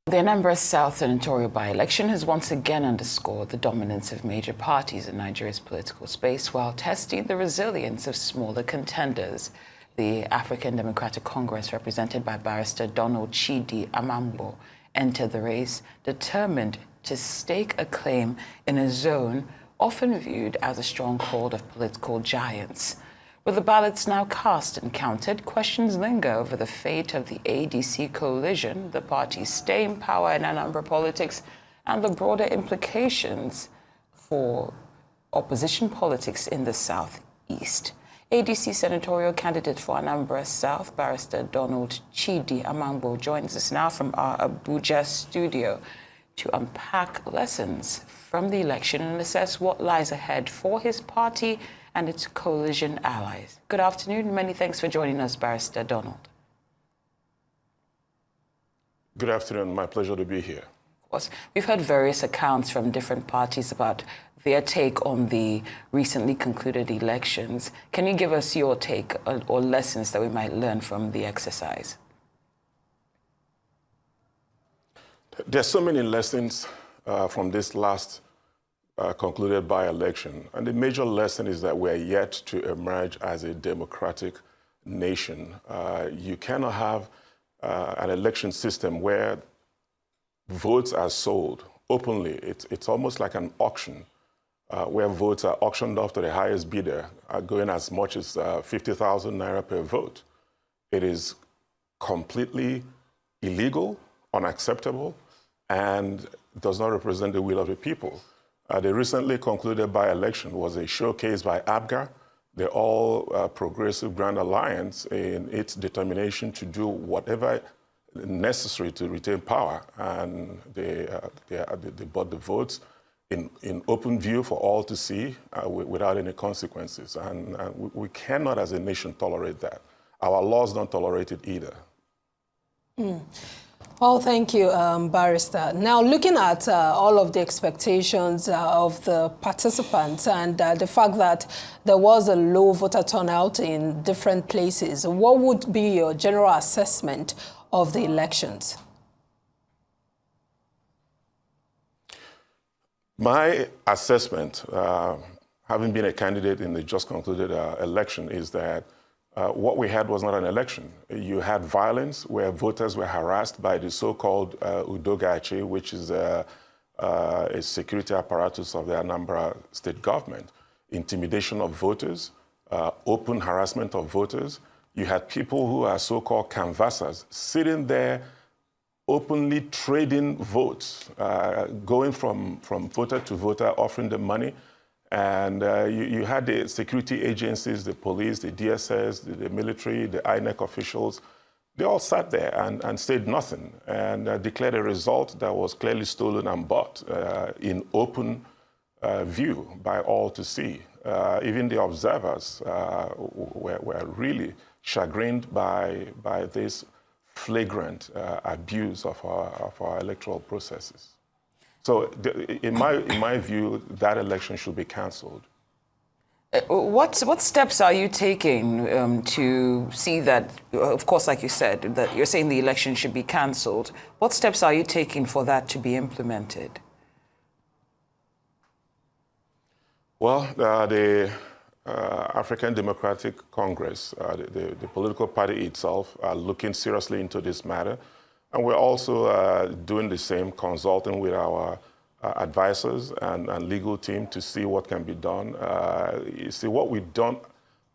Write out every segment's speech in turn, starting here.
The Anambra South senatorial by-election has once again underscored the dominance of major parties in Nigeria's political space while testing the resilience of smaller contenders. The African Democratic Congress, represented by Barrister Donald Chidi Amamgbo, entered the race determined to stake a claim in a zone often viewed as a stronghold of political giants. With the ballots now cast and counted, questions linger over the fate of the ADC coalition, the party's staying power in Anambra politics, and the broader implications for opposition politics in the southeast. ADC senatorial candidate for Anambra South, Barrister Donald Chidi Amamgbo, joins us now from our Abuja studio to unpack lessons from the election and assess what lies ahead for his party and its coalition allies. Good afternoon. Many thanks for joining us, Barrister Donald. Good afternoon. My pleasure to be here. Of course, we've heard various accounts from different parties about their take on the recently concluded elections. Can you give us your take or lessons that we might learn from the exercise? There's so many lessons from this last concluded by-election. And the major lesson is that we're yet to emerge as a democratic nation. You cannot have an election system where votes are sold openly. It's almost like an auction where votes are auctioned off to the highest bidder, going as much as 50,000 naira per vote. It is completely illegal, unacceptable, and does not represent the will of the people. The recently concluded by-election was a showcase by ABGA, the All-Progressive Grand Alliance, in its determination to do whatever necessary to retain power. And they bought the votes in open view for all to see without any consequences. And we cannot, as a nation, tolerate that. Our laws don't tolerate it either. Well, thank you, Barrister. Now, looking at all of the expectations of the participants and the fact that there was a low voter turnout in different places, what would be your general assessment of the elections? My assessment, having been a candidate in the just concluded election, is that what we had was not an election. You had violence where voters were harassed by the so-called Udogachi, which is a security apparatus of the Anambra state government. Intimidation of voters, open harassment of voters. You had people who are so-called canvassers sitting there openly trading votes, going from voter to voter, offering them money. And you had the security agencies, the police, the DSS, the military, the INEC officials. They all sat there and said nothing and declared a result that was clearly stolen and bought in open view by all to see. Even the observers were really chagrined by this flagrant abuse of our electoral processes. So, in my view, that election should be cancelled. What steps are you taking to see that, of course, like you said, that you're saying the election should be cancelled. What steps are you taking for that to be implemented? Well, the African Democratic Congress, the political party itself, are looking seriously into this matter. And we're also doing the same, consulting with our advisors and legal team to see what can be done. You see, what we don't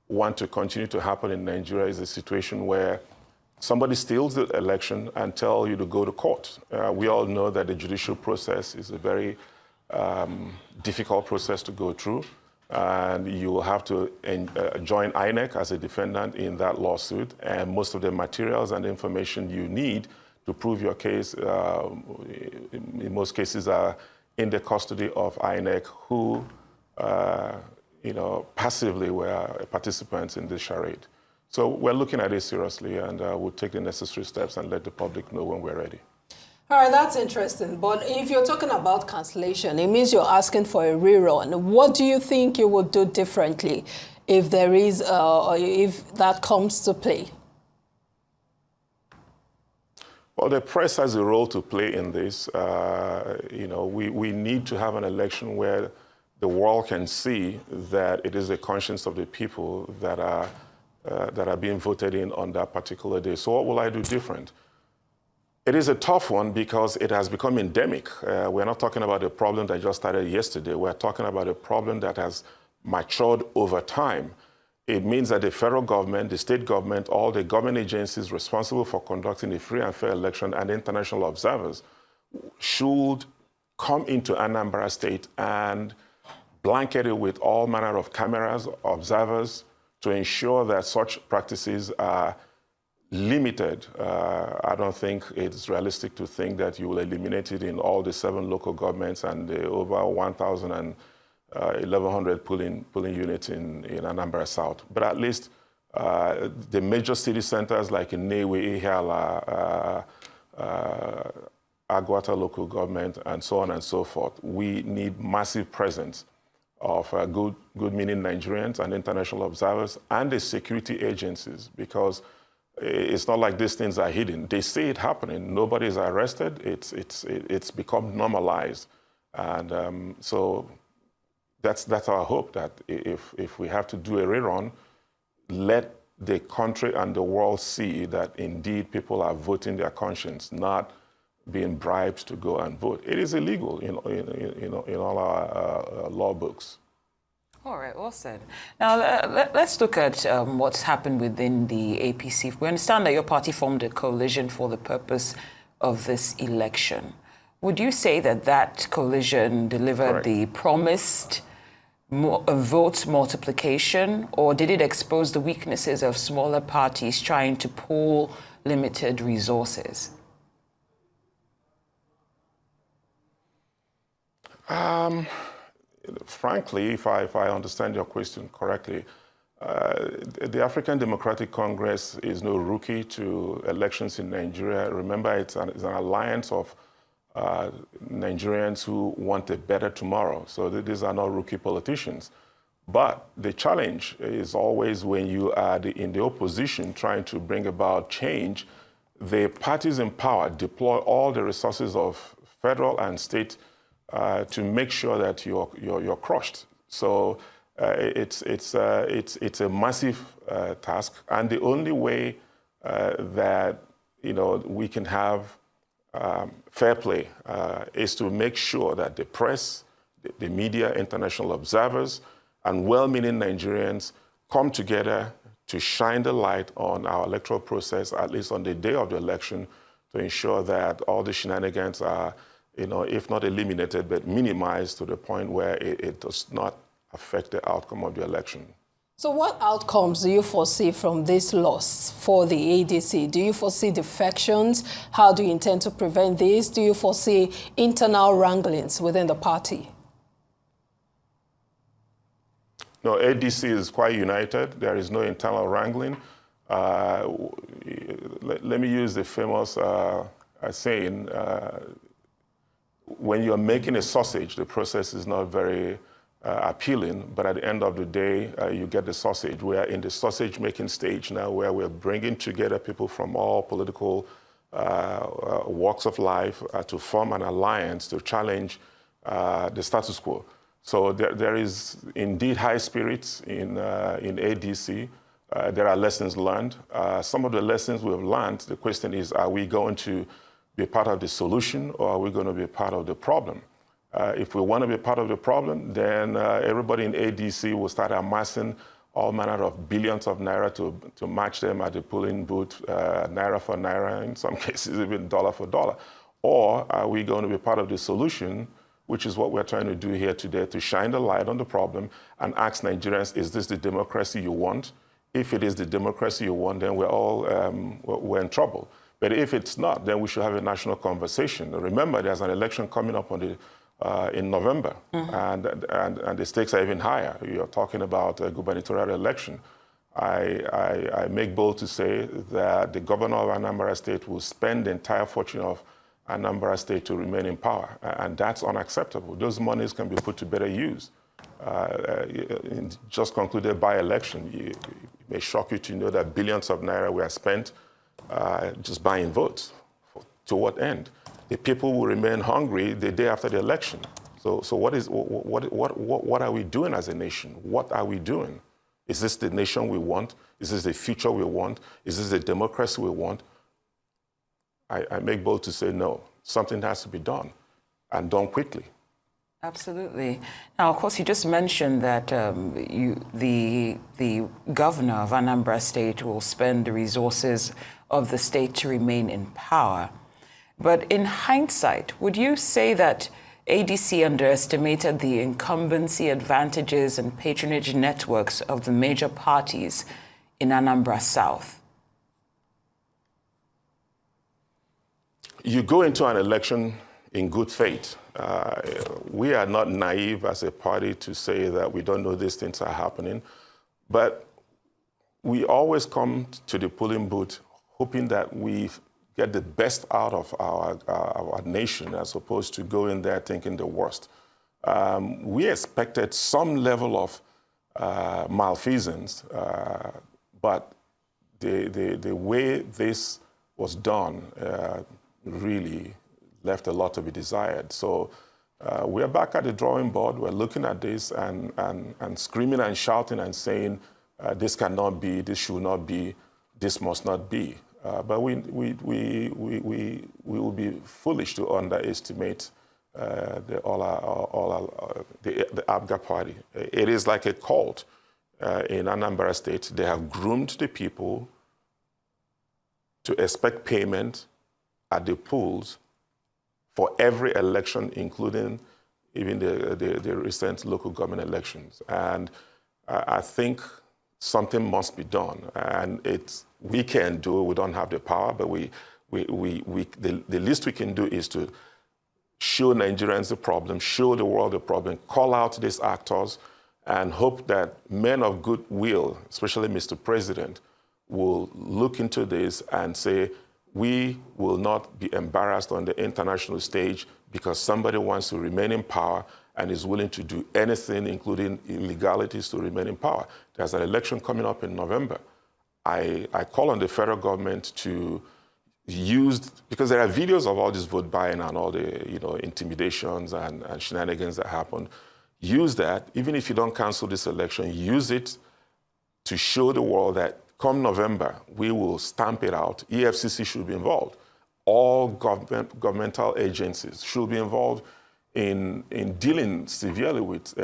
want to continue to happen in Nigeria is a situation where somebody steals the election and tell you to go to court. We all know that the judicial process is a very difficult process to go through. And you will have to join INEC as a defendant in that lawsuit. And most of the materials and information you need to prove your case, in most cases, are in the custody of INEC, who, passively were participants in this charade. So we're looking at it seriously, and we'll take the necessary steps and let the public know when we're ready. All right, that's interesting. But if you're talking about cancellation, it means you're asking for a rerun. What do you think you would do differently if there is, if that comes to play? Well, the press has a role to play in this. We need to have an election where the world can see that it is the conscience of the people that are being voted in on that particular day. So what will I do different? It is a tough one because it has become endemic. We're not talking about a problem that just started yesterday. We're talking about a problem that has matured over time. It means that the federal government, the state government, all the government agencies responsible for conducting a free and fair election and international observers should come into Anambra State and blanket it with all manner of cameras, observers, to ensure that such practices are limited. I don't think it's realistic to think that you will eliminate it in all the 7 local governments and the over 1,000 and 1,100 polling units in Anambra South. But at least the major city centers like Nnewi, Ihiala, Agwata local government, and so on and so forth, we need massive presence of good-meaning Nigerians and international observers and the security agencies, because it's not like these things are hidden. They see it happening. Nobody is arrested. It's become normalized, and so that's our hope, that if we have to do a rerun, let the country and the world see that indeed people are voting their conscience, not being bribed to go and vote. It is illegal in all our law books. All right, well said. Now, let's look at what's happened within the APC. We understand that your party formed a coalition for the purpose of this election. Would you say that that coalition delivered the promised vote multiplication, or did it expose the weaknesses of smaller parties trying to pool limited resources? Frankly, if I understand your question correctly, the African Democratic Congress is no rookie to elections in Nigeria. Remember, it's an alliance of Nigerians who want a better tomorrow. So these are not rookie politicians. But the challenge is always when you are in the opposition trying to bring about change, the parties in power deploy all the resources of federal and state to make sure that you're crushed. So it's a massive task, and the only way that we can have fair play is to make sure that the press, the media, international observers, and well-meaning Nigerians come together to shine the light on our electoral process, at least on the day of the election, to ensure that all the shenanigans are, if not eliminated, but minimized to the point where it does not affect the outcome of the election. So what outcomes do you foresee from this loss for the ADC? Do you foresee defections? How do you intend to prevent this? Do you foresee internal wranglings within the party? No, ADC is quite united. There is no internal wrangling. Let me use the famous saying, when you're making a sausage, the process is not very appealing, but at the end of the day, you get the sausage. We are in the sausage-making stage now, where we're bringing together people from all political walks of life to form an alliance to challenge the status quo. So there is indeed high spirits in ADC. There are lessons learned. Some of the lessons we've learned, the question is, are we going to be part of the solution, or are we going to be part of the problem? If we want to be part of the problem, then everybody in ADC will start amassing all manner of billions of naira to match them at the polling booth, naira for naira, in some cases even dollar for dollar. Or are we going to be part of the solution, which is what we're trying to do here today, to shine the light on the problem and ask Nigerians, is this the democracy you want? If it is the democracy you want, then we're in trouble. But if it's not, then we should have a national conversation. Remember, there's an election coming up on in November, and the stakes are even higher. You're talking about a gubernatorial election. I make bold to say that the governor of Anambra State will spend the entire fortune of Anambra State to remain in power, and that's unacceptable. Those monies can be put to better use. In just concluded by-election, it may shock you to know that billions of naira were spent just buying votes To what end? The people will remain hungry the day after the election. So what are we doing as a nation? What are we doing? Is this the nation we want? Is this the future we want? Is this the democracy we want? I make bold to say no. Something has to be done, and done quickly. Absolutely. Now, of course, you just mentioned that the governor of Anambra State will spend the resources of the state to remain in power. But in hindsight, would you say that ADC underestimated the incumbency advantages and patronage networks of the major parties in Anambra South? You go into an election in good faith. We are not naive as a party to say that we don't know these things are happening, but we always come to the polling booth hoping that we get the best out of our nation as opposed to go in there thinking the worst. We expected some level of malfeasance, but the way this was done really left a lot to be desired. So we're back at the drawing board. We're looking at this and screaming and shouting and saying, this cannot be, this should not be, this must not be. But we will be foolish to underestimate the ABGA party. It is like a cult in Anambra State. They have groomed the people to expect payment at the polls for every election, including even the recent local government elections. And I think something must be done. And we can't do it, we don't have the power, but the least we can do is to show Nigerians the problem, show the world the problem, call out these actors, and hope that men of goodwill, especially Mr. President, will look into this and say, we will not be embarrassed on the international stage because somebody wants to remain in power and is willing to do anything, including illegalities, to remain in power. There's an election coming up in November. I call on the federal government to use, because there are videos of all this vote buying and all the intimidations and shenanigans that happen. Use that, even if you don't cancel this election, use it to show the world that come November, we will stamp it out. EFCC should be involved. All governmental agencies should be involved in dealing severely with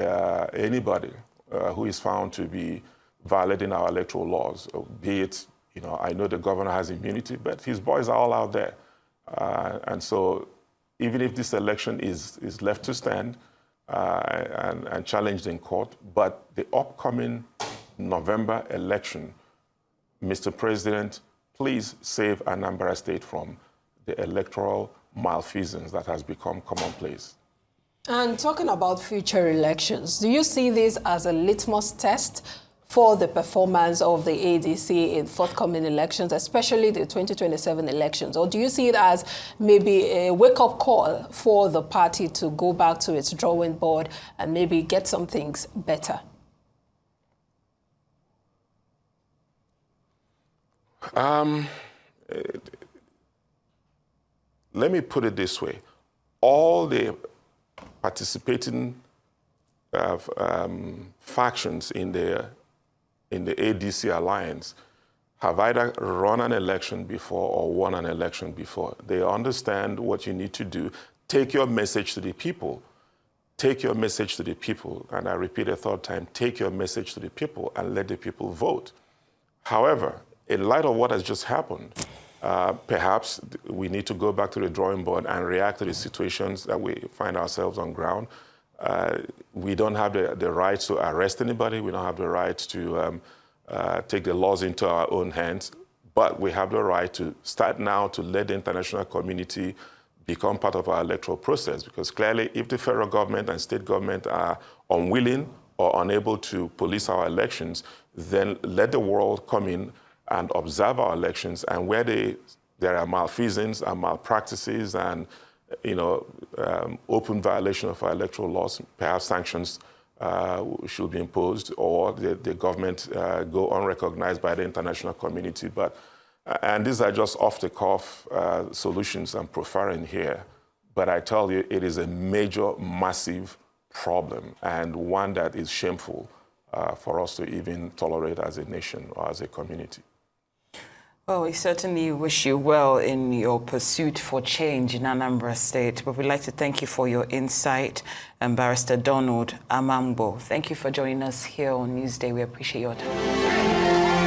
anybody who is found to be violating our electoral laws, be it, I know the governor has immunity, but his boys are all out there. And so even if this election is left to stand and challenged in court, but the upcoming November election, Mr. President, please save Anambra State from the electoral malfeasance that has become commonplace. And talking about future elections, do you see this as a litmus test for the performance of the ADC in forthcoming elections, especially the 2027 elections? Or do you see it as maybe a wake-up call for the party to go back to its drawing board and maybe get some things better? Let me put it this way. All the participating factions in the ADC alliance have either run an election before or won an election before. They understand what you need to do. Take your message to the people. Take your message to the people. And I repeat a third time, take your message to the people and let the people vote. However, in light of what has just happened, perhaps we need to go back to the drawing board and react to the situations that we find ourselves on ground. We don't have the right to arrest anybody. We don't have the right to take the laws into our own hands. But we have the right to start now to let the international community become part of our electoral process. Because clearly, if the federal government and state government are unwilling or unable to police our elections, then let the world come in and observe our elections, and where there are malfeasance and malpractices and open violation of our electoral laws, perhaps sanctions should be imposed, or the government go unrecognized by the international community. But And these are just off-the-cuff solutions I'm profiling here. But I tell you, it is a major, massive problem, and one that is shameful for us to even tolerate as a nation or as a community. Well, we certainly wish you well in your pursuit for change in Anambra State, but we'd like to thank you for your insight. And Barrister Donald Amamgbo, thank you for joining us here on Newsday. We appreciate your time.